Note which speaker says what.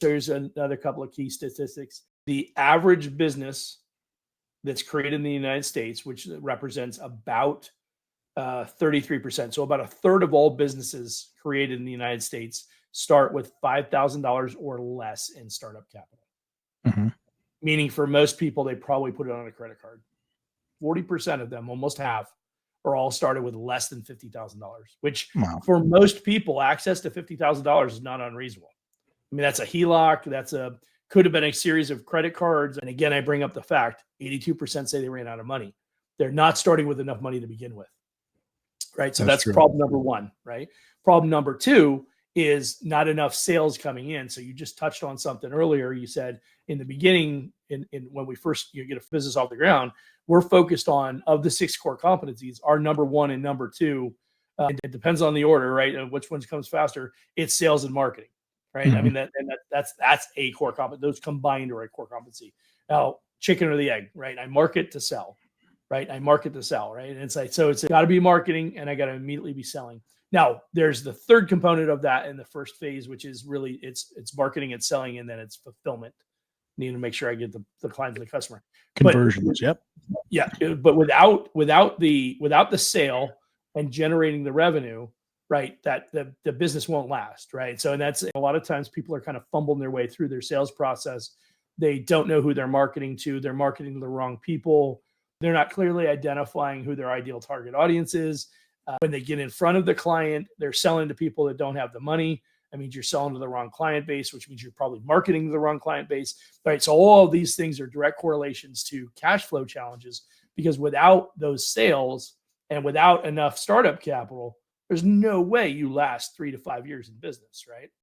Speaker 1: There's another couple of key statistics. The average business that's created in the United States, which represents about 33%. So about a third of all businesses created in the United States start with $5,000 or less in startup capital.
Speaker 2: Mm-hmm.
Speaker 1: Meaning for most people, they probably put it on a credit card. 40% of them, almost half, are all started with less than $50,000, which for most people, access to $50,000 is not unreasonable. I mean, that's a HELOC. Could have been a series of credit cards. And again, I bring up the fact 82% say they ran out of money. They're not starting with enough money to begin with. Right. So that's problem number one. Right. Problem number two is not enough sales coming in. So you just touched on something earlier. You said in the beginning, when we first get a business off the ground, we're focused on, of the 6 core competencies, our number one and number two, it depends on the order, right? Which ones comes faster? It's sales and marketing, right? Mm-hmm. I mean, that's a core competency. Those combined are a core competency. Now, chicken or the egg, right? I market to sell, right? I market to sell, right? And it's like, so it's got to be marketing and I got to immediately be selling. Now, there's the third component of that in the first phase, which is really it's marketing and selling, and then it's fulfillment. Need to make sure I get the client to the customer.
Speaker 2: Conversions, yep.
Speaker 1: Yeah, but without the sale and generating the revenue, right, that the business won't last, right? So, and that's a lot of times people are kind of fumbling their way through their sales process. They don't know who they're marketing to. They're marketing to the wrong people. They're not clearly identifying who their ideal target audience is. When they get in front of the client, they're selling to people that don't have the money. That means you're selling to the wrong client base, which means you're probably marketing to the wrong client base, right? So all of these things are direct correlations to cash flow challenges, because without those sales and without enough startup capital, there's no way you last 3 to 5 years in business, right?